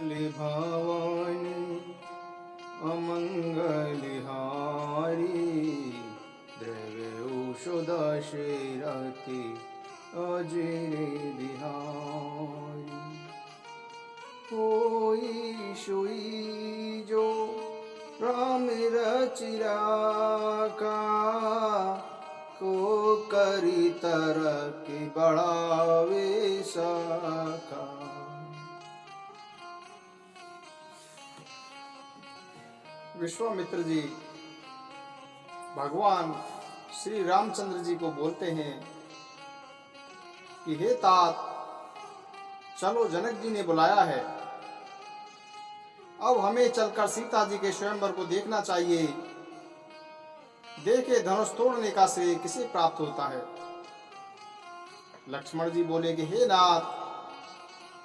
भवानी अमंगलिहारी द्रव्यौषधशेरति अजिरे बिहारी। कोई सोई जो राम रचिराका को करी तरक बढ़ावे सका। विश्वामित्र जी भगवान श्री रामचंद्र जी को बोलते हैं कि हे तात, चलो, जनक जी ने बुलाया है, अब हमें चलकर सीता जी के स्वयंवर को देखना चाहिए। देखे धनुष तोड़ने का श्रेय किसे प्राप्त होता है। लक्ष्मण जी बोले कि हे नाथ,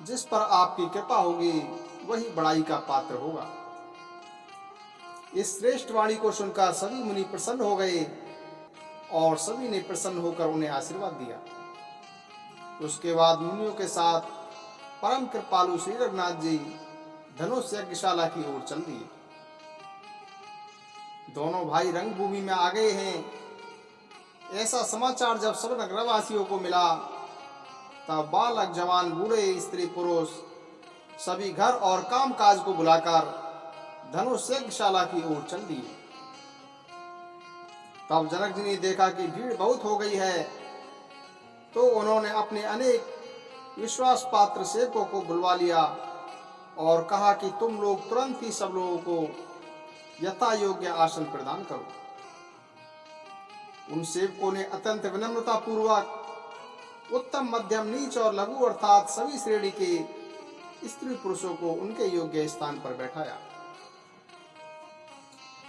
जिस पर आपकी कृपा होगी वही बड़ाई का पात्र होगा। इस श्रेष्ठ वाणी को सुनकर सभी मुनि प्रसन्न हो गए और सभी ने प्रसन्न होकर उन्हें आशीर्वाद दिया। उसके बाद मुनियों के साथ परम कृपालु श्री रघुनाथ जी धनुष यज्ञशाला की ओर चल दिए। दोनों भाई रंगभूमि में आ गए हैं। ऐसा समाचार जब सब नगरवासियों को मिला तब बालक, जवान, बूढ़े, स्त्री, पुरुष सभी घर और काम काज को बुलाकर धनुष यज्ञशाला की ओर चल दिए। तब जनक जी ने देखा कि भीड़ बहुत हो गई है, तो उन्होंने अपने अनेक विश्वास पात्र सेवकों को बुलवा लिया और कहा कि तुम लोग तुरंत ही सब लोगों को यथा योग्य आसन प्रदान करो। उन सेवकों ने अत्यंत विनम्रता पूर्वक उत्तम, मध्यम, नीच और लघु अर्थात सभी श्रेणी के स्त्री पुरुषों को उनके योग्य स्थान पर बैठाया।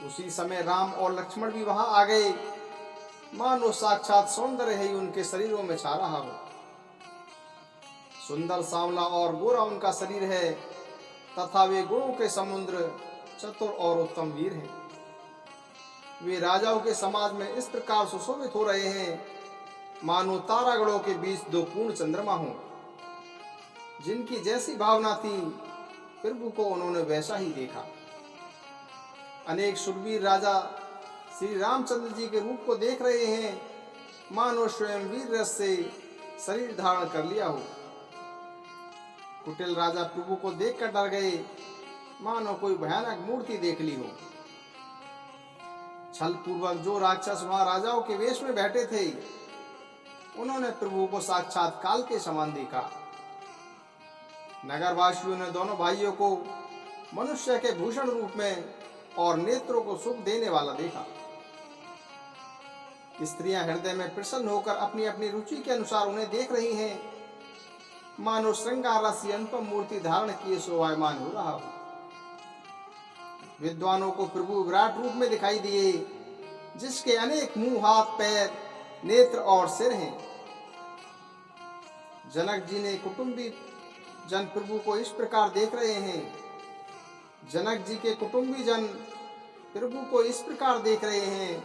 उसी समय राम और लक्ष्मण भी वहां आ गए, मानो साक्षात सौंदर्य ही उनके शरीरों में छा रहा हो। सुंदर, सांवला और गोरा उनका शरीर है तथा वे गुणों के समुद्र, चतुर और उत्तम वीर हैं। वे राजाओं के समाज में इस प्रकार सुशोभित हो रहे हैं मानो तारागणों के बीच दो पूर्ण चंद्रमा हों। जिनकी जैसी भावना थी प्रभु को उन्होंने वैसा ही देखा। अनेक शूरवीर राजा श्री रामचंद्र जी के रूप को देख रहे हैं मानो स्वयं वीर रस से शरीर धारण कर लिया हो। कुटिल राजा प्रभु को देखकर डर गए मानो कोई भयानक मूर्ति देख ली हो। छल पूर्वक जो राक्षस वहां राजाओं के वेश में बैठे थे उन्होंने प्रभु को साक्षात काल के समान देखा। नगरवासियों ने दोनों भाइयों को मनुष्य के भूषण रूप में और नेत्रों को सुख देने वाला देखा। स्त्रियां हृदय में प्रसन्न होकर अपनी अपनी रुचि के अनुसार उन्हें देख रही हैं मानो श्रृंगार राशि अनुपम मूर्ति धारण किए शोभायमान हो रहा हो। विद्वानों को प्रभु विराट रूप में दिखाई दिए, जिसके अनेक मुंह, हाथ, पैर, नेत्र और सिर हैं। जनक जी ने कुटुंबी जन प्रभु को इस प्रकार देख रहे हैं। जनक जी के कुटुंबी जन प्रभु को इस प्रकार देख रहे हैं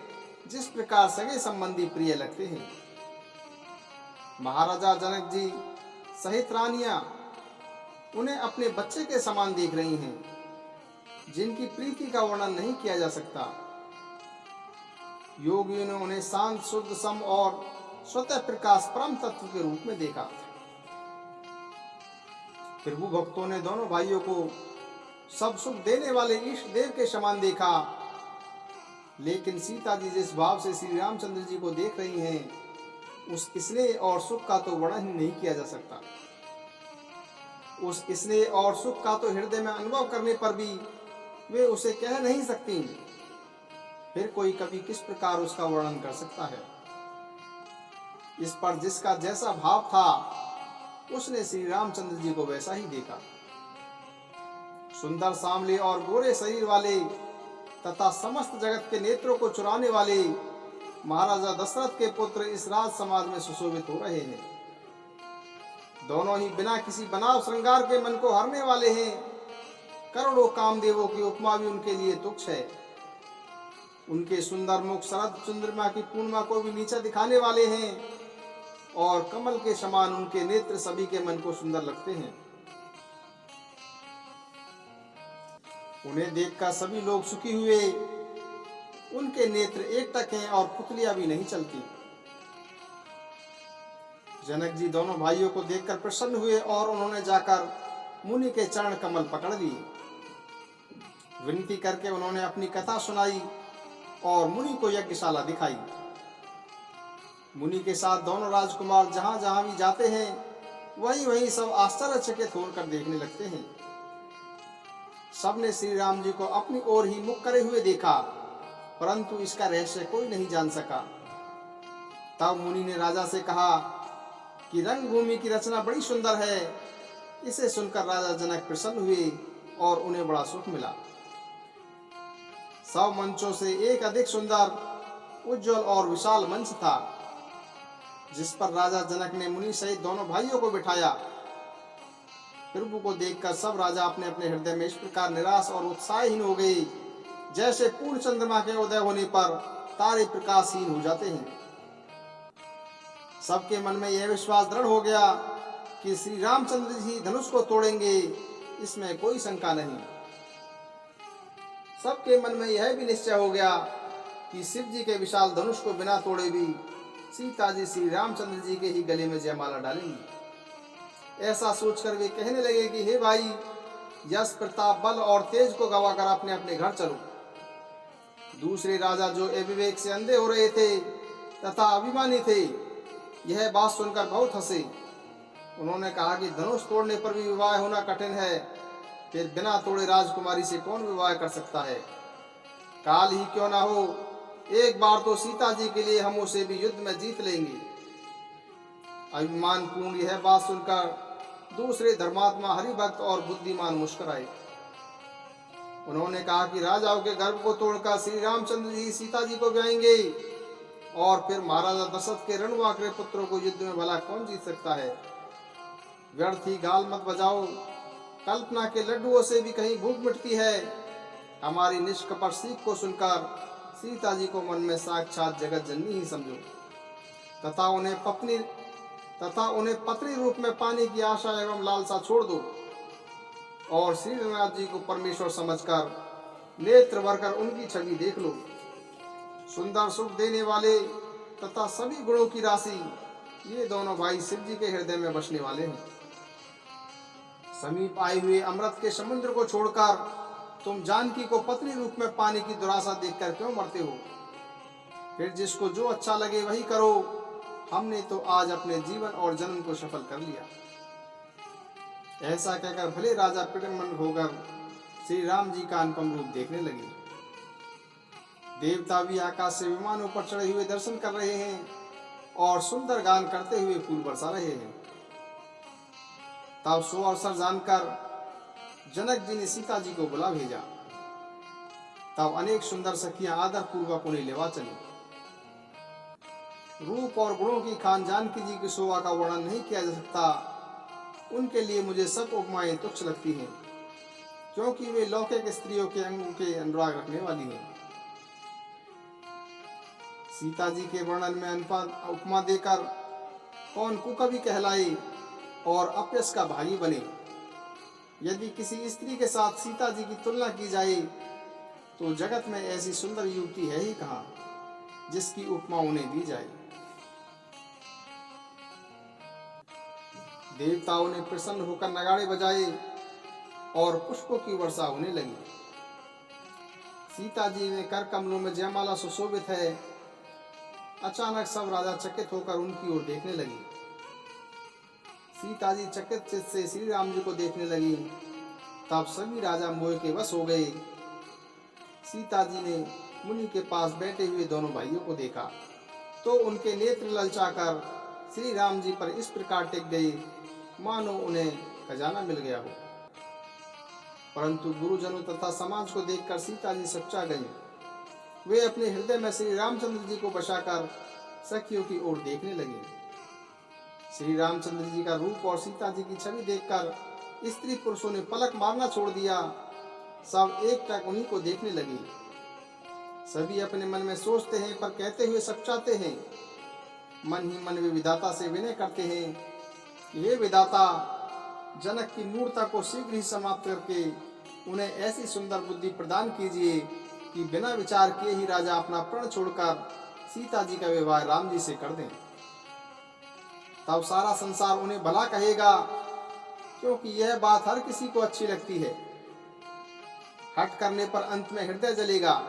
जिस प्रकार सगे संबंधी प्रिय लगते हैं। महाराजा जनक जी सहित रानियां उन्हें अपने बच्चे के समान देख रही हैं, जिनकी प्रीति का वर्णन नहीं किया जा सकता। योगियों ने उन्हें शांत, शुद्ध, सम और स्वतः प्रकाश परम तत्व के रूप में देखा। प्रभु भक्तों ने दोनों भाइयों को सब सुख देने वाले इष्ट देव के समान देखा, लेकिन सीता जी जिस भाव से श्री रामचंद्र जी को देख रही हैं उस स्नेह और सुख का तो वर्णन ही नहीं किया जा सकता। उस स्नेह और सुख का तो हृदय में अनुभव करने पर भी वे उसे कह नहीं सकती, फिर कोई कभी किस प्रकार उसका वर्णन कर सकता है। इस पर जिसका जैसा भाव था उसने श्री रामचंद्र जी को वैसा ही देखा। सुंदर, सांवले और गोरे शरीर वाले तथा समस्त जगत के नेत्रों को चुराने वाले महाराजा दशरथ के पुत्र इस राज समाज में सुशोभित हो रहे हैं। दोनों ही बिना किसी बनाव श्रृंगार के मन को हरने वाले हैं। करोड़ों कामदेवों की उपमा भी उनके लिए तुच्छ है। उनके सुंदर मुख शरद चंद्रमा की पूर्णिमा को भी नीचा दिखाने वाले हैं और कमल के समान उनके नेत्र सभी के मन को सुंदर लगते हैं। उन्हें देखकर सभी लोग सुखी हुए। उनके नेत्र एकटक हैं और पुतलियां भी नहीं चलती। जनक जी दोनों भाइयों को देखकर प्रसन्न हुए और उन्होंने जाकर मुनि के चरण कमल पकड़ लिए। विनती करके उन्होंने अपनी कथा सुनाई और मुनि को यज्ञशाला दिखाई। मुनि के साथ दोनों राजकुमार जहां जहां भी जाते हैं वहीं वहीं सब आश्चर्यचकित होकर देखने लगते हैं। सबने श्री राम जी को अपनी ओर ही मुख करे हुए देखा, परंतु इसका रहस्य कोई नहीं जान सका। तब मुनि ने राजा से कहा कि रंगभूमि की रचना बड़ी सुंदर है। इसे सुनकर राजा जनक प्रसन्न हुए और उन्हें बड़ा सुख मिला। सब मंचों से एक अधिक सुंदर, उज्जवल और विशाल मंच था, जिस पर राजा जनक ने मुनि सहित दोनों भाइयों को बिठाया। प्रभु को देखकर सब राजा अपने अपने हृदय में इस प्रकार निराश और उत्साहहीन हो गए, जैसे पूर्ण चंद्रमा के उदय होने पर तारे प्रकाशहीन हो जाते हैं। सबके मन में यह विश्वास दृढ़ हो गया कि श्री रामचंद्र जी धनुष को तोड़ेंगे, इसमें कोई शंका नहीं। सबके मन में यह भी निश्चय हो गया कि शिव जी के विशाल धनुष को बिना तोड़े भी सीता जी श्री रामचंद्र जी के ही गले में जयमाला डालेंगी। ऐसा सोचकर वे कहने लगे कि हे भाई, यश प्रताप बल और तेज को गवाकर अपने अपने घर चलो। दूसरे राजा जो अविवेक से अंधे हो रहे थे तथा अभिमानी थे, यह बात सुनकर बहुत हंसे। उन्होंने कहा कि धनुष तोड़ने पर भी विवाह होना कठिन है, फिर बिना तोड़े राजकुमारी से कौन विवाह कर सकता है। काल ही क्यों ना हो, एक बार तो सीता जी के लिए हम उसे भी युद्ध में जीत लेंगे। अभिमान पूर्ण यह बात सुनकर दूसरे धर्मात्मा हरिभक्त और बुद्धिमान मुस्कुराए। उन्होंने कहा कि राजाओं के गर्भ को तोड़कर श्री रामचंद्र जी सीता जी को ब्याहेंगे और फिर महाराजा दशरथ के रणवांकरे पुत्रों को युद्ध में भला कौन जीत सकता है। व्यर्थ ही गाल मत बजाओ, कल्पना के लड्डुओं से भी कहीं भूख मिटती है। हमारी निष्कपट सीख को सुनकर सीता जी को मन में साक्षात जगत जननी ही समझो तथा उन्हें पत्नी रूप में पाने की आशा एवं लालसा छोड़ दो और श्री रघुनाथ जी को परमेश्वर समझकर नेत्र भरकर उनकी छवि देख लो। सुंदर सुख देने वाले तथा सभी गुणों की राशि ये दोनों भाई शिव जी के हृदय में बसने वाले हैं। समीप आए हुए अमृत के समुद्र को छोड़कर तुम जानकी को पत्नी रूप में पाने की दुराशा देखकर क्यों मरते हो। फिर जिसको जो अच्छा लगे वही करो। हमने तो आज अपने जीवन और जन्म को सफल कर लिया। ऐसा कहकर भले राजा प्रसन्न होकर श्री राम जी का अनुपम रूप देखने लगे। देवता भी आकाश से विमानों पर चढ़े हुए दर्शन कर रहे हैं और सुंदर गान करते हुए फूल बरसा रहे हैं। तब सो अवसर जानकर जनक जी ने सीता जी को बुला भेजा। तब अनेक सुंदर सखियां आदर पूर्वक उन्हें लेवा चली। रूप और गुणों की खान जानकी जी की शोभा का वर्णन नहीं किया जा सकता। उनके लिए मुझे सब उपमाएं तुच्छ लगती हैं, क्योंकि वे लौकिक स्त्रियों के अंगों के अनुराग रखने वाली हैं। सीता जी के वर्णन में उपमा देकर कौन कुकवि कहलाए और अपयश का भागी बने। यदि किसी स्त्री के साथ सीता जी की तुलना की जाए तो जगत में ऐसी सुंदर युवती है ही कहाँ जिसकी उपमा उन्हें दी जाए। देवताओं ने प्रसन्न होकर नगाड़े बजाए और पुष्पों की वर्षा होने लगी। सीता जी में कर कमलों में जयमाला सुशोभित है। अचानक सब राजा चकित होकर उनकी ओर देखने लगे। सीता जी चकित चित्त से श्री राम जी को देखने लगी। तब सभी राजा मोह के वश हो गए। सीता जी ने मुनि के पास बैठे हुए दोनों भाइयों को देखा तो उनके नेत्र ललचाकर श्री राम जी पर इस प्रकार टिक गए मानो उन्हें खजाना मिल गया हो। परंतु गुरुजनों तथा समाज को देखकर सीता जी सच्चा गई। वे अपने हृदय में श्री रामचंद्र जी को बसाकर सखियों की ओर देखने लगे। श्री रामचंद्र जी का रूप और सीता जी की छवि देखकर स्त्री पुरुषों ने पलक मारना छोड़ दिया। सब एक टक उन्हीं को देखने लगे। सभी अपने मन में सोचते हैं पर कहते हुए सच्चाते हैं। मन ही मन वे विधाता से विनय करते हैं, हे विधाता, जनक की मूर्ता को शीघ्र ही समाप्त करके उन्हें ऐसी सुंदर बुद्धि प्रदान कीजिए कि बिना विचार किए ही राजा अपना प्रण छोड़कर सीता जी का विवाह राम जी से कर दें। तब सारा संसार उन्हें भला कहेगा, क्योंकि यह बात हर किसी को अच्छी लगती है। हट करने पर अंत में हृदय जलेगा।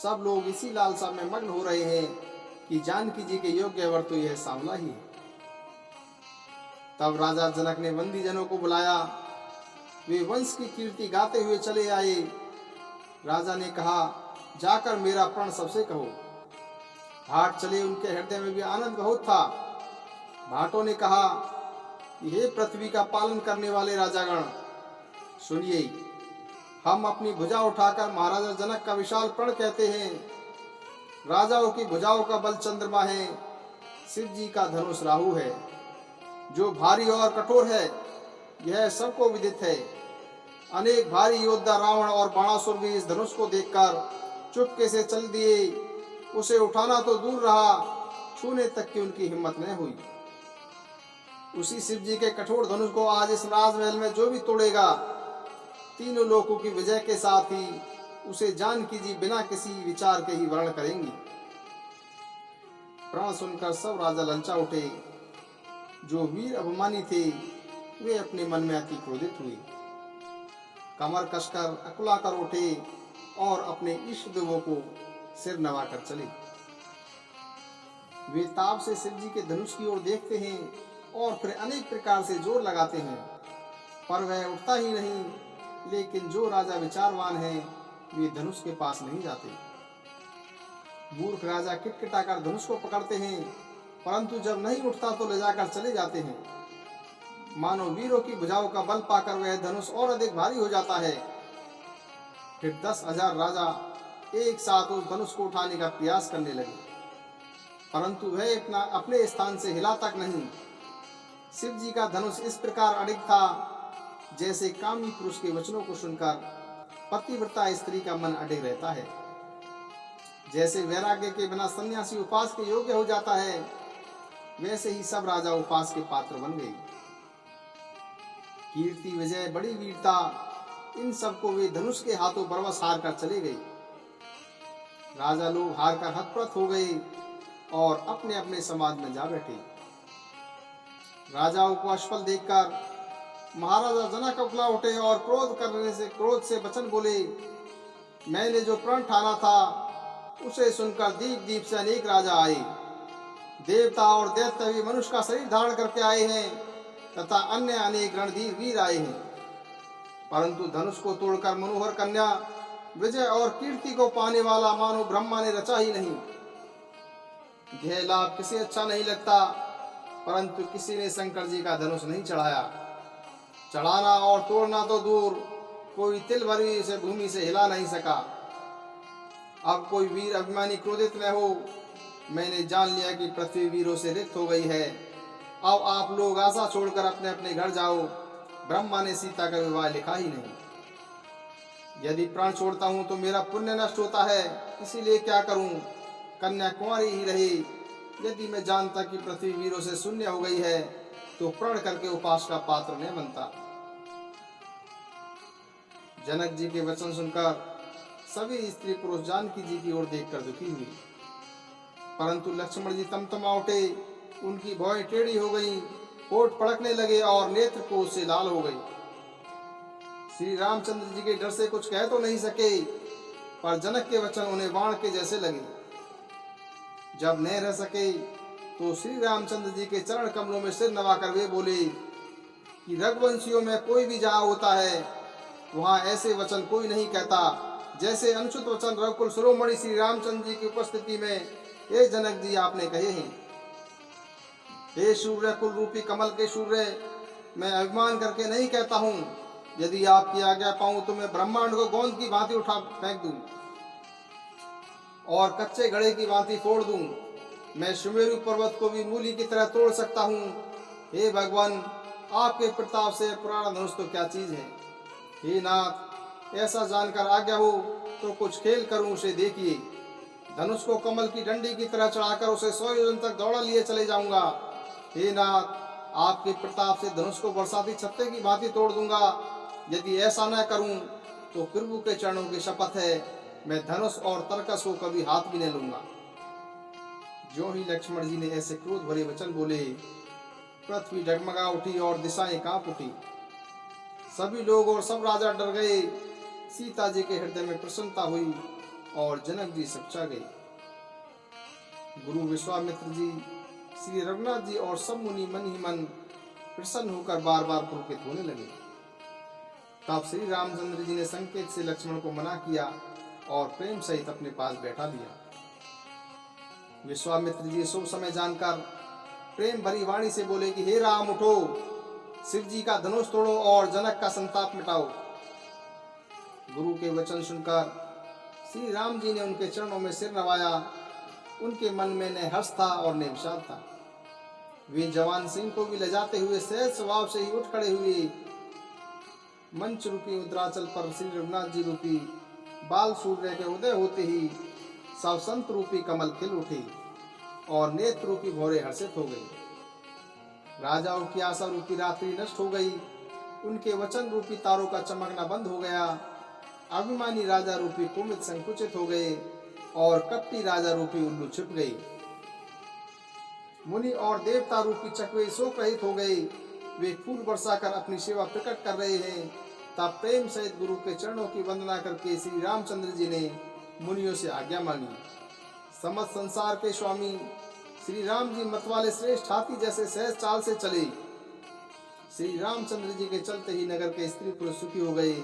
सब लोग इसी लालसा में मग्न हो रहे हैं कि जानकी जी के योग्य वर तो यह सांवला ही है। तब राजा जनक ने बंदी जनों को बुलाया। वे वंश की कीर्ति गाते हुए चले आए। राजा ने कहा, जाकर मेरा प्रण सबसे कहो। भाट चले, उनके हृदय में भी आनंद बहुत था। भाटों ने कहा, हे पृथ्वी का पालन करने वाले राजागण, सुनिए, हम अपनी भुजा उठाकर महाराजा जनक का विशाल प्रण कहते हैं। राजाओं की भुजाओं का बल चंद्रमा है, शिव जी का धनुष राहु है, जो भारी और कठोर है, यह सबको विदित है। अनेक भारी योद्धा रावण और बाणासुर भी इस धनुष को देखकर चुपके से चल दिए। उसे उठाना तो दूर रहा, छूने तक की उनकी हिम्मत न हुई। उसी शिव जी के कठोर धनुष को आज इस राजमहल में जो भी तोड़ेगा, तीनों लोकों की विजय के साथ ही उसे जानकी जी बिना किसी विचार के ही वर्ण करेंगी। प्रण सुनकर सब राजा ललचा उठे। जो वीर अभिमानी थे, वे अपने मन में अति क्रोधित हुए। कमर कसकर अकुला कर उठे और अपने इष्ट देवों को सिर नवाकर चले। वे ताप से शिव जी के धनुष की ओर देखते हैं और फिर अनेक प्रकार से जोर लगाते हैं, पर वह उठता ही नहीं। लेकिन जो राजा विचारवान हैं, वे धनुष के पास नहीं जाते। मूर्ख राजा किटकिटाकर धनुष को पकड़ते हैं, परंतु जब नहीं उठता तो ले जाकर चले जाते हैं। मानो वीरों की भुजाओं का बल पाकर वह धनुष और अधिक भारी हो जाता है। फिर 10,000 राजा एक साथ उस धनुष को उठाने का प्रयास करने लगे, परंतु वह अपने स्थान से हिला तक नहीं। शिव जी का धनुष इस प्रकार अडिग था, जैसे कामी पुरुष के वचनों को सुनकर पतिव्रता स्त्री का मन अडिग रहता है। जैसे वैराग्य के बिना सन्यासी उपास के योग्य हो जाता है, वैसे ही सब राजा उपास के पात्र बन गए। कीर्ति, विजय, बड़ी वीरता, इन सबको वे धनुष के हाथों बरबस हार कर चले गए। राजा लोग हार कर हतप्रत हो गए और अपने अपने समाज में जा बैठे। राजाओं को असफल देखकर महाराजा जनक उगला उठे और क्रोध से वचन बोले, मैंने जो प्रण ठाना था उसे सुनकर दीप दीप से अनेक राजा आए। देवता और दैत्य भी मनुष्य का शरीर धारण करके आए हैं तथा अन्य अनेक रणधीर वीर आए हैं, परंतु धनुष को तोड़कर मनोहर कन्या, विजय और कीर्ति को पाने वाला मानो ब्रह्मा ने रचा ही नहीं। यह लाभ किसे अच्छा नहीं लगता, परंतु किसी ने शंकर जी का धनुष नहीं चढ़ाया। चढ़ाना और तोड़ना तो दूर, कोई तिल भर भी इसे भूमि से हिला नहीं सका। अब कोई वीर अभिमानी क्रोधित न हो। मैंने जान लिया कि पृथ्वी वीरों से रिक्त हो गई है। अब आप लोग आशा छोड़कर अपने अपने घर जाओ। ब्रह्मा ने सीता का विवाह लिखा ही नहीं। यदि प्राण छोड़ता हूँ तो मेरा पुण्य नष्ट होता है, इसीलिए क्या करूँ, कन्या कुंवारी ही रही। यदि मैं जानता कि पृथ्वी वीरों से शून्य हो गई है तो प्रण करके उपास का पात्र नहीं बनता। जनक जी के वचन सुनकर सभी स्त्री पुरुष जानकी जी की ओर देखकर दुखी हुई, परंतु लक्ष्मण जी तमतमा उठे। उनकी भौहें टेढ़ी हो गईं, होठ फड़कने लगे और नेत्र कोष से लाल हो गई। श्री रामचंद्र जी के डर से कुछ कह तो नहीं सके, पर जनक के वचन उन्हें बाण के जैसे लगे। जब न रह सके तो श्री रामचंद्र जी के चरण कमलों में सिर नवाकर वे बोले कि रघुवंशियों में कोई भी जहाँ होता है वहाँ ऐसे वचन कोई नहीं कहता जैसे अनुचित वचन रघुकुल शिरोमणि श्री रामचंद्र जी की उपस्थिति में हे जनक जी आपने कहे हैं। हे सूर्य कुल रूपी कमल के सूर्य, मैं अभिमान करके नहीं कहता हूँ। यदि आपकी आज्ञा पाऊं तो मैं ब्रह्मांड को गोंद की भांति उठा फेंक दूं और कच्चे घड़े की भांति फोड़ दूं। मैं सुमेरु पर्वत को भी मूली की तरह तोड़ सकता हूँ। हे भगवान, आपके प्रताप से पुराना धनुष तो क्या चीज है। हे नाथ, ऐसा जानकर आज्ञा हो तो कुछ खेल करूं, उसे देखिए। धनुष को कमल की डंडी की तरह चढ़ाकर उसे 100 योजन तक दौड़ा लिए चले जाऊंगा। हे नाथ, आपके प्रताप से धनुष को बरसाती छत्ते की भांति तोड़ दूंगा यदि ऐसा न करूं तो प्रभु के चरणों की शपथ है, मैं धनुष और तरकस को कभी हाथ भी नहीं लूंगा। जो ही लक्ष्मण जी ने ऐसे क्रोध भरे वचन बोले, पृथ्वी डगमगा उठी और दिशाएं कांप उठी। सभी लोग और सब राजा डर गए। सीता जी के हृदय में प्रसन्नता हुई और जनक जी सच्चा गए। गुरु विश्वामित्र जी, श्री रघुनाथ जी और सब मुनि मन ही मन प्रसन्न होकर बार बार पुलकित होने लगे। तब श्री रामचंद्र जी ने संकेत से लक्ष्मण को मना किया और प्रेम सहित अपने पास बैठा दिया। विश्वामित्र जी शुभ समय जानकर प्रेम भरी वाणी से बोले कि हे राम उठो, शिव जी का धनुष तोड़ो और जनक का संताप मिटाओ। गुरु के वचन सुनकर श्री राम जी ने उनके चरणों में सिर नवाया। उनके मन में न हर्ष था और न विषाद था। वे जवान सिंह को भी लजाते हुए सहज स्वभाव से ही उठ खड़े हुए। मंच रूपी उद्राचल पर श्री रघुनाथ जी रूपी बाल सूर्य के उदय होते ही सब संत रूपी कमल खिल उठे और नेत्र रूपी भौरे हर्षित हो गई। राजाओं की आशा रूपी रात्रि नष्ट हो गई। उनके वचन रूपी तारों का चमकना बंद हो गया। अभिमानी राजा रूपी कुमित संकुचित हो गए और कपटी राजा रूपी उल्लू छिप गई। मुनि और देवता रूपी चकवे शोक रहित हो गए। वे फूल बरसाकर अपनी सेवा प्रकट कर रहे हैं। तब प्रेम सहित गुरु के चरणों की वंदना करके श्री रामचंद्र जी ने मुनियों से आज्ञा मांगी। समस्त संसार के स्वामी श्री राम जी मतवाले श्रेष्ठ हाथी जैसे सहज चाल से चले। श्री रामचंद्र जी के चलते ही नगर के स्त्री पुरुष सुखी हो गए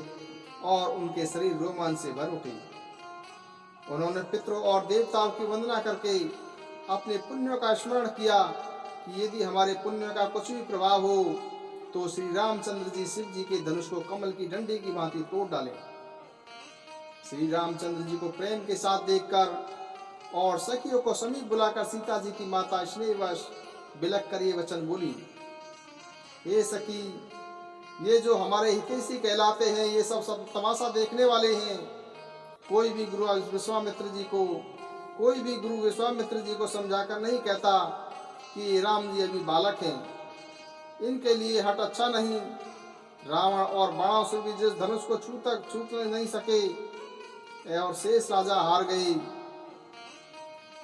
और उनके शरीर रोमांच से भर उठे। उन्होंने पितरों और देवताओं की वंदना करके अपने पुण्यों का स्मरण किया कि यदि हमारे पुण्य का कुछ भी प्रभाव हो तो श्री रामचंद्र जी शिव जी के धनुष को कमल की डंडी की भांति तोड़ डालें। श्री रामचंद्र जी को प्रेम के साथ देखकर और सखियों को समीप बुलाकर सीता जी की माता स्नेहवश बिलख कर ये वचन बोली, हे सखी, ये जो हमारे हितैषी कहलाते हैं ये सब तमाशा देखने वाले हैं। कोई भी गुरु विश्वामित्र जी को समझाकर नहीं कहता कि राम जी अभी बालक हैं। इनके लिए हट अच्छा नहीं। रावण और बाणासुर भी जिस धनुष को छू नहीं सके और शेष राजा हार गए,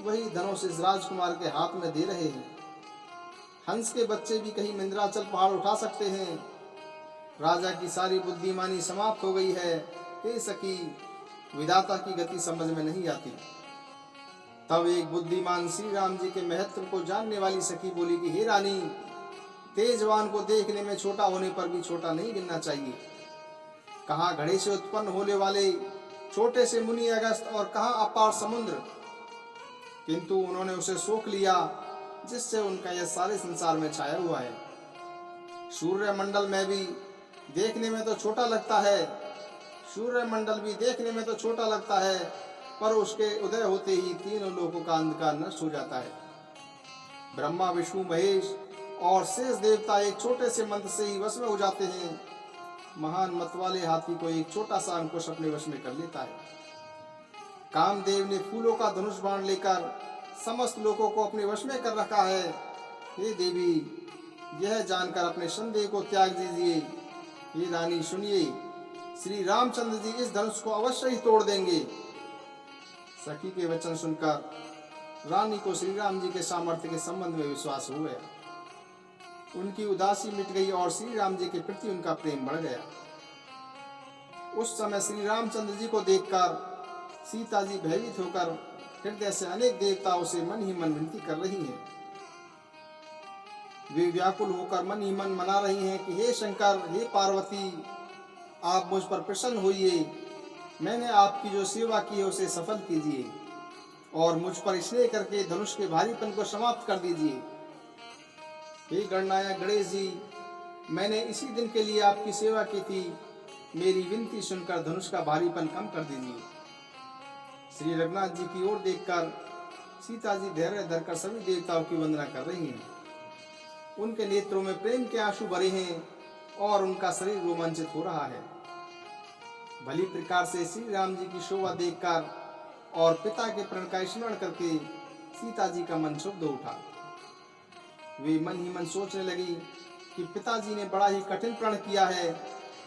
वही धनुष इस राजकुमार के हाथ में दे रहे हैं। हंस के बच्चे भी कहीं मंदराचल पहाड़ उठा सकते हैं। राजा की सारी बुद्धिमानी समाप्त हो गई है। हे सखी, विधाता की गति समझ में नहीं आती। तब एक बुद्धिमान श्री राम जी के महत्व को जानने वाली सखी बोली कि हे रानी, तेजवान को देखने में छोटा होने पर भी छोटा नहीं गिनना चाहिए। कहाँ घड़े से उत्पन्न होने वाले छोटे से मुनि अगस्त और कहाँ अपार समुद्र, किंतु उन्होंने उसे सोख लिया जिससे उनका यह सारे संसार में छाया हुआ है। सूर्य मंडल में भी देखने में तो छोटा लगता है, पर उसके उदय होते ही तीनों लोगों का अंधकार नष्ट हो जाता है। ब्रह्मा, विष्णु, महेश और शेष देवता एक छोटे से मंत्र से ही वश में हो जाते हैं। महान मत वाले हाथी को एक छोटा सा अंकुश अपने वश में कर लेता है। कामदेव ने फूलों का धनुष बाण लेकर समस्त लोगों को अपने वश में कर रखा है। हे देवी, यह जानकर अपने संदेह को त्याग दीजिए। हे रानी सुनिए, श्री रामचंद्र जी इस धनुष को अवश्य ही तोड़ देंगे। सखी के वचन सुनकर रानी को श्री राम जी के सामर्थ्य के संबंध में विश्वास हो गया। उनकी उदासी मिट गई और श्री राम जी के प्रति उनका प्रेम बढ़ गया। उस समय श्री रामचंद्र जी को देखकर सीता जी भयभीत होकर हृदय से अनेक देवताओं से मन ही मन विनती कर रही हैं। वे व्याकुल होकर मन ही मन मना रही हैं कि हे शंकर, हे पार्वती, आप मुझ पर प्रसन्न होइए। मैंने आपकी जो सेवा की है उसे सफल कीजिए और मुझ पर स्नेह करके धनुष के भारीपन को समाप्त कर दीजिए। हे गणनायक गणेश जी, मैंने इसी दिन के लिए आपकी सेवा की थी। मेरी विनती सुनकर धनुष का भारीपन कम कर दीजिए। श्री रघुनाथ जी की ओर देखकर सीता जी धैर्य धरकर सभी देवताओं की वंदना कर रही हैं। उनके नेत्रों में प्रेम के आंसू भरे हैं और उनका शरीर रोमांचित हो रहा है। भली प्रकार से श्री राम जी की शोभा देखकर और पिता के प्रण का स्मरण करके सीता जी का मन क्षुब्ध उठा। वे मन ही मन सोचने लगी कि पिताजी ने बड़ा ही कठिन प्रण किया है।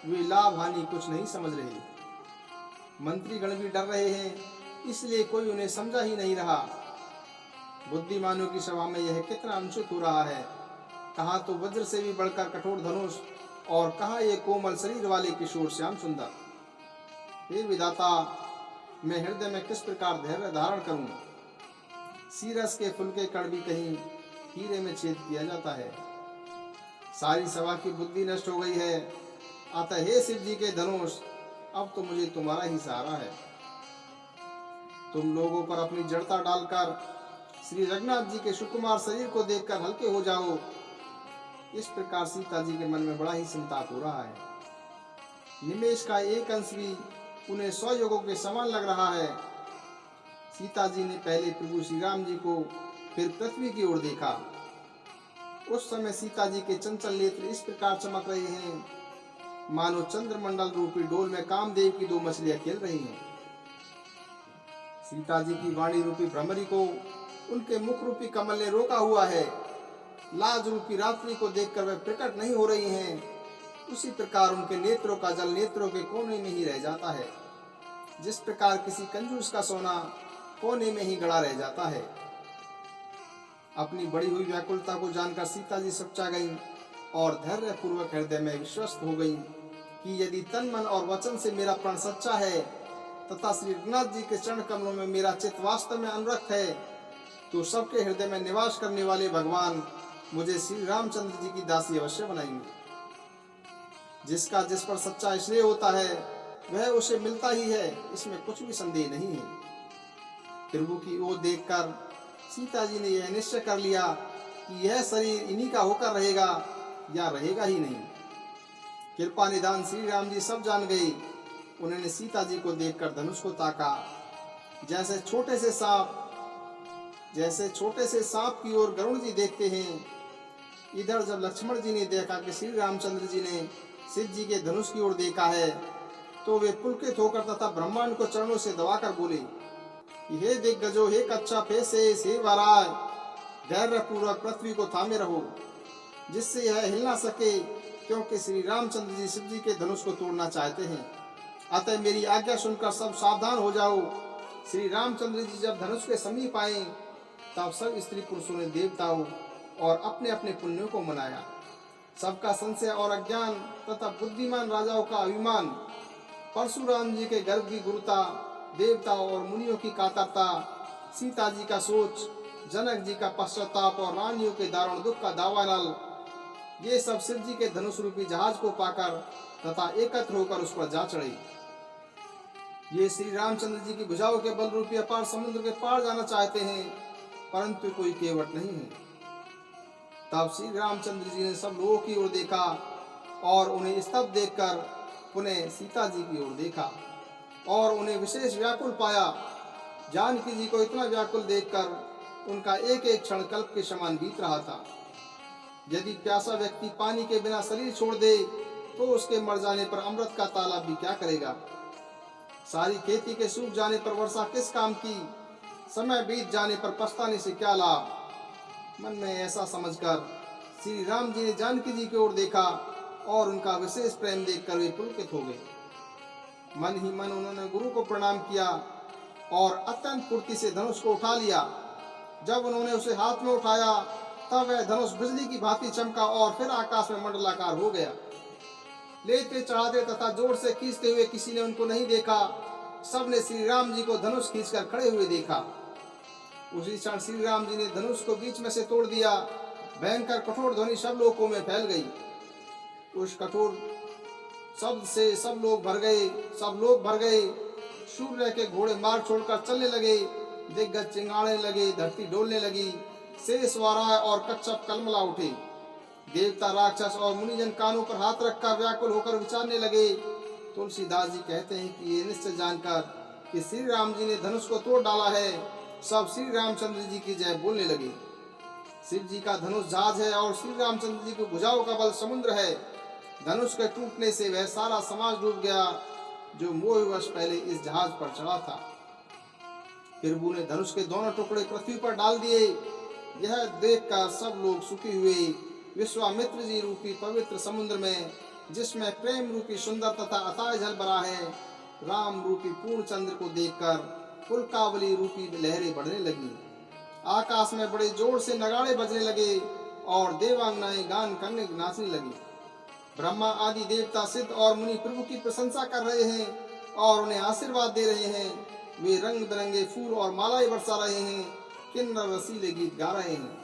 वे लाभ हानि कुछ नहीं समझ रहे। मंत्रीगण भी डर रहे हैं, इसलिए कोई उन्हें समझा ही नहीं रहा। बुद्धिमानों की सभा में यह कितना अनुचित हो रहा है। कहाँ तो वज्र से भी बढ़कर कठोर धनुष और कहाँ ये कोमल शरीर वाले किशोर श्याम सुंदर। हे विधाता, मैं हृदय में किस प्रकार धैर्य धारण करूं। सीरस के फूल के कण भी कहीं हीरे में छेद किया जाता है। सारी सभा की बुद्धि नष्ट हो गई है। अतः हे शिव जी के धनुष, अब तो मुझे तुम्हारा ही सहारा है। तुम लोगों पर अपनी जड़ता डालकर श्री रघुनाथ जी के सुकुमार शरीर को देखकर हल्के हो जाओ। इस प्रकार सीता जी के मन में बड़ा ही संताप हो रहा है। निमेष का एक अंश भी उन्हें 100 युगों के समान लग रहा है। सीता जी ने पहले प्रभु श्री राम जी को, फिर पृथ्वी की ओर देखा। उस समय सीता जी के चंचल नेत्र इस प्रकार चमक रहे हैं, मानो चंद्रमंडल रूपी डोल में कामदेव की 2 मछलियां खेल रही हैं। सीता जी की वाणी रूपी भ्रमरी को उनके मुख रूपी कमल ने रोका हुआ है। लाज रूपी रात्रि को देखकर वे प्रकट नहीं हो रही हैं। उसी प्रकार उनके नेत्रों का जल नेत्रों के कोने में ही रह जाता है, जिस प्रकार किसी कंजूस का सोना कोने में ही गड़ा रह जाता है। अपनी बड़ी हुई व्याकुलता को जानकर सीता जी सच्चा गईं और धैर्य पूर्वक हृदय में विश्वस्त हो गईं कि यदि तन मन और वचन से मेरा प्रण सच्चा है तथा श्री रघुनाथ जी के चरण कमलों में मेरा चित्त वास्तव में अनुरक्त है, तो सबके हृदय में निवास करने वाले भगवान मुझे श्री रामचंद्र जी की दासी अवश्य बनाएंगे। जिसका जिस पर सच्चा स्नेह होता है वह उसे मिलता ही है, इसमें कुछ भी संदेह नहीं है। प्रभु की ओर देखकर सीता जी ने यह निश्चय कर लिया कि यह शरीर इन्हीं का होकर रहेगा या रहेगा ही नहीं। कृपा निदान श्री राम जी सब जान गए। उन्होंने सीता जी को देखकर धनुष को ताका। जैसे छोटे से सांप की ओर गरुड़ जी देखते हैं, इधर जब लक्ष्मण जी ने देखा कि श्री रामचंद्र जी ने शिव जी के धनुष की ओर देखा है, तो वे पुलकित होकर तथा ब्रह्मांड को चरणों से दबाकर बोले, हे दिग्गजो, हे कच्छप, हे शेष, हे वाराय, धैर्य पूर्वक पृथ्वी को थामे रहो, जिससे यह हिल ना सके, क्योंकि श्री रामचंद्र जी शिव जी के धनुष को तोड़ना चाहते हैं। अतः मेरी आज्ञा सुनकर सब सावधान हो जाओ। श्री रामचंद्र जी जब धनुष के समीप आए, तब सब स्त्री पुरुषों ने देवताओं और अपने अपने पुण्यों को मनाया। सबका संशय और अज्ञान तथा बुद्धिमान राजाओं का अभिमान, परशुराम जी के गर्भ की गुरुता, देवताओं और मुनियों की कातरता, सीता जी का सोच, जनक जी का पश्चाताप और रानियों के दारुण दुख का दावानल, ये सब शिव जी के धनुष रूपी जहाज को पाकर तथा एकत्र होकर उस पर जा चढ़े। ये श्री रामचंद्र जी की भुजाओं के बल रूपी अपार समुद्र के पार जाना चाहते हैं, परंतु कोई केवट नहीं है। तब श्री रामचंद्र जी ने सब लोगों की ओर देखा और उन्हें स्तब्ध देखकर पुनः सीता जी की ओर देखा और उन्हें विशेष व्याकुल पाया। जानकी जी को इतना व्याकुल देखकर उनका एक एक क्षण कल्प के समान बीत रहा था। यदि प्यासा व्यक्ति पानी के बिना शरीर छोड़ दे, तो उसके मर जाने पर अमृत का तालाब भी क्या करेगा। सारी खेती के सूख जाने पर वर्षा किस काम की, समय बीत जाने पर पछताने से क्या लाभ। मन में ऐसा समझकर श्री राम जी ने जानकी जी की ओर देखा और उनका विशेष प्रेम देखकर वे पुलकित हो गए। मन ही मन उन्होंने गुरु को प्रणाम किया और अत्यंत फुर्ती से धनुष को उठा लिया। जब उन्होंने उसे हाथ में उठाया, तब वह धनुष बिजली की भांति चमका और फिर आकाश में मंडलाकार हो गया। लेते चढ़ाते तथा जोर से खींचते हुए किसी ने उनको नहीं देखा। सबने श्री राम जी को धनुष खींचकर खड़े हुए देखा। उसी क्षण श्री राम जी ने धनुष को बीच में से तोड़ दिया। भयंकर कठोर ध्वनि सब लोगों में फैल गई। उस कठोर शब्द से सब लोग भर गए। सूर्य के घोड़े मार्ग छोड़कर चलने लगे। दिग्गज चिंगाड़ने लगे, धरती डोलने लगी। शेष वाराय और कच्छप कलमला उठे। देवता, राक्षस और मुनिजन कानों पर हाथ रखकर व्याकुल होकर विचारने लगे। तुलसीदास जी कहते हैं कि ये निश्चय जानकर कि श्री राम जी ने धनुष को तोड़ डाला है, सब श्री रामचंद्र जी की जय बोलने लगे। शिव जी का धनुष जहाज है और श्री रामचंद्र जी की भुजाओं का बल समुद्र है। धनुष के टूटने से वह सारा समाज डूब गया जो मोहवश पहले इस जहाज पर चढ़ा था। प्रभु ने धनुष के दोनों टुकड़े पृथ्वी पर डाल दिए। यह देखकर सब लोग सुखी हुए विश्वामित्र जी रूपी पवित्र समुद्र में जिसमें प्रेम रूपी सुंदर तथा अथाह जल भरा है। राम रूपी पूर्ण चंद्र को देखकर उल्कावली रूपी लहरें बढ़ने लगी। आकाश में बड़े जोर से नगाड़े बजने लगे और देवांगनाएं गान करने नाचने लगी। ब्रह्मा आदि देवता सिद्ध और मुनि प्रभु की प्रशंसा कर रहे हैं और उन्हें आशीर्वाद दे रहे हैं। वे रंग बिरंगे फूल और मालाएं बरसा रहे हैं, किन्नर रसीले गीत गा रहे हैं।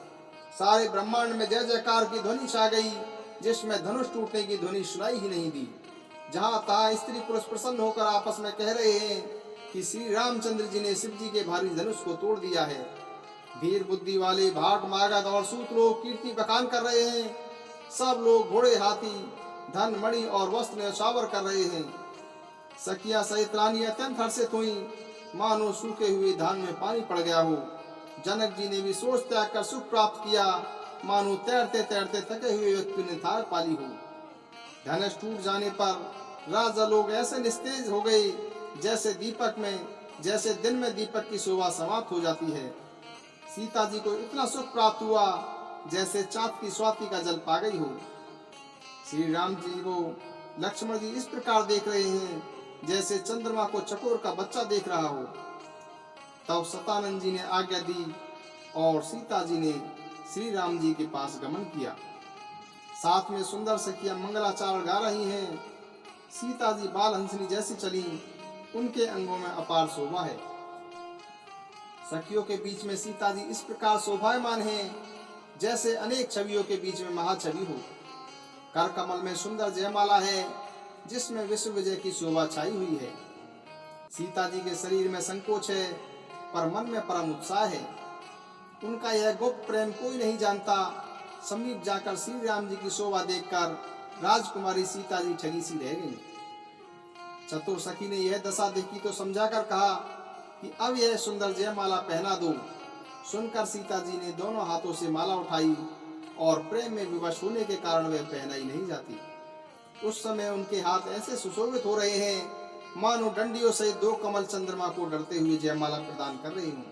सारे ब्रह्मांड में जय जयकार की ध्वनि छा गई, जिसमें धनुष टूटने की ध्वनि सुनाई ही नहीं दी। जहाँ तहाँ स्त्री पुरुष प्रसन्न होकर आपस में कह रहे हैं कि श्री रामचंद्र जी ने शिव जी के भारी धनुष को तोड़ दिया है। धीर बुद्धि वाले भाट मागध और सूत लोग कीर्ति बखान कर रहे हैं। सब लोग घोड़े हाथी धन मणि और वस्त्र न्यौछावर कर रहे हैं। सखिया सहित रानी अत्यंत हर्षित हुई, मानो सूखे हुए धान में पानी पड़ गया हो। जनक जी ने भी सोच त्याग कर सुख प्राप्त किया, मानो तैरते तैरते थके हुए व्यक्ति ने थार पाली हो। धनुष टूट जाने पर राजा लोग ऐसे निस्तेज हो गए जैसे दिन में दीपक की शोभा समाप्त हो जाती है। सीता जी को इतना सुख प्राप्त हुआ जैसे चाँद की स्वाति का जल पा गई हो। श्री राम जी को लक्ष्मण जी इस प्रकार देख रहे हैं जैसे चंद्रमा को चकोर का बच्चा देख रहा हो। तब सतानंद जी ने आज्ञा दी और सीता जी ने श्री राम जी के पास गमन किया। साथ में सुंदर सखियां मंगलाचारण गा रही हैं। सीता जी बाल हंसनी जैसी चली, उनके अंगों में अपार शोभा है। सखियों के बीच में सीता जी इस प्रकार शोभायमान हैं जैसे अनेक छवियों के बीच में महाछवि हो। कर कमल में सुंदर जयमाला है, जिसमें विश्व विजय की शोभा छाई हुई है। सीता जी के शरीर में संकोच है, पर मन में परम उत्साह है। उनका यह गुप्त प्रेम कोई नहीं जानता। समीप जाकर श्री राम जी की शोभा देखकर राजकुमारी सीता जी ठगी सी रह गई। चतुर सखी ने यह दशा देखी तो समझाकर कहा कि अब यह सुंदर जयमाला पहना दो। सुनकर सीता जी ने दोनों हाथों से माला उठाई और प्रेम में विवश होने के कारण वह पहनाई नहीं जाती। उस समय उनके हाथ ऐसे सुशोभित हो रहे हैं मानो डंडियों सहित दो कमल चंद्रमा को डरते हुए जयमाला प्रदान कर रही हूँ।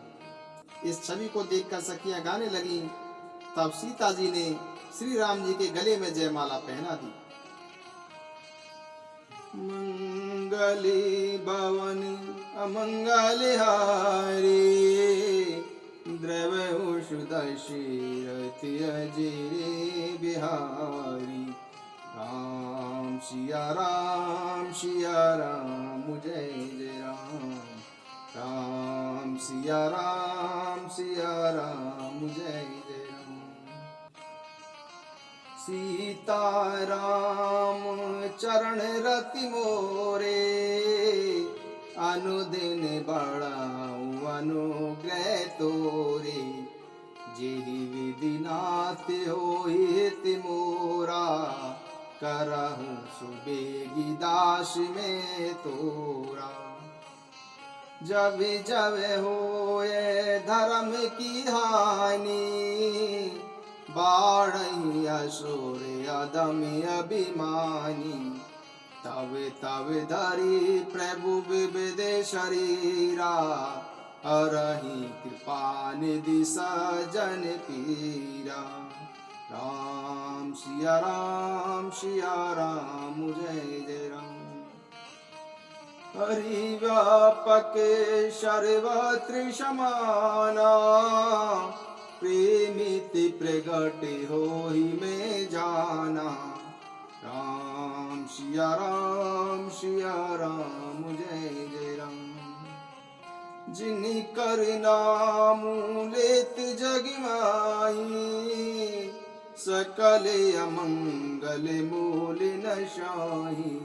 इस छवि को देखकर सखियां गाने लगी। तब सीता जी ने श्री राम जी के गले में जयमाला पहना दी। मंगले भवनी अमंगल हारी, द्रव दशरथ अजय बिहारी। राम सिया राम जय जय राम। राम सिया राम जय जय राम। सीता राम चरण रति मोरे, अनुदिन बढ़ाऊं अनुग्रह तोरे। जेहि विधि नाथ होइत मोरा, करहूं सुबेगी दास में तोरा। जब जब होए धर्म की हानि, बाढ़हि असुर अधम अभिमानी। तब तब धरि प्रभु विविध शरीरा, हरहि कृपा निधि सजन पीरा। राम सिया राम जय जय राम। हरि व्यापक सर्वत्र समाना, प्रेमिति प्रगट होहि में जाना। राम सिया राम जय जय राम। जिनि कर नाम लेत जग माही, सकल अमंगल मूल न शाही।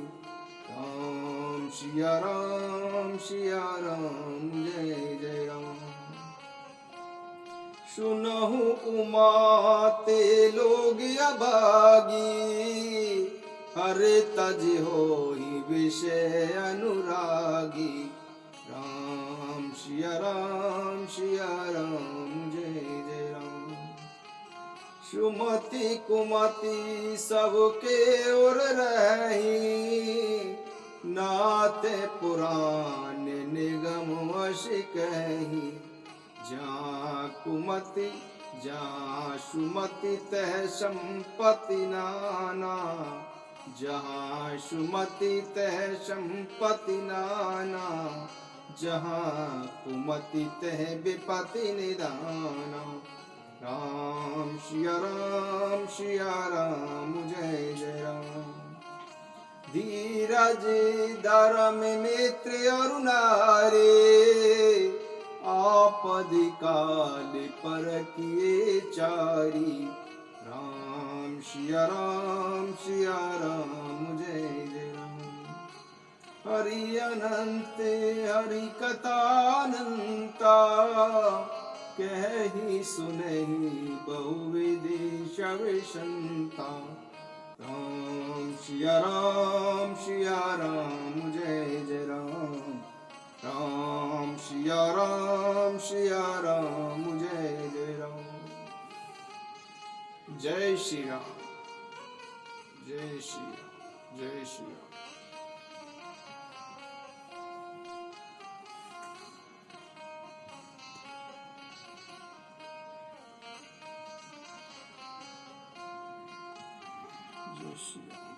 राम सिया राम जय जय राम। सुनहु उमा ते लोग अभागी, हरे तज होहि विषय अनुरागी। राम सिया राम जय जय राम। सुमति कुमति सबके ओर रही, नाते पुराण निगम वश कही। जहाँ कुमति जहाँ सुमति तह संपत्ति नाना, जहाँ सुमति तह संपत्ति नाना, जहाँ कुमति तह विपत्ति निदाना। राम सिया राम सिया राम जय जय राम। धीरज धर्म मित्र और नारे, आपदि काल पर किए चारी। राम सिया राम जय जय राम। हरि अनंत हरि कथानंता, कहि सुनहि बहुविधि शविशंता। राम सिया राम जय जय राम। राम सिया राम जय जय राम। जय श्री राम, जय श्री राम, जय श्री राम। जय श्री राम।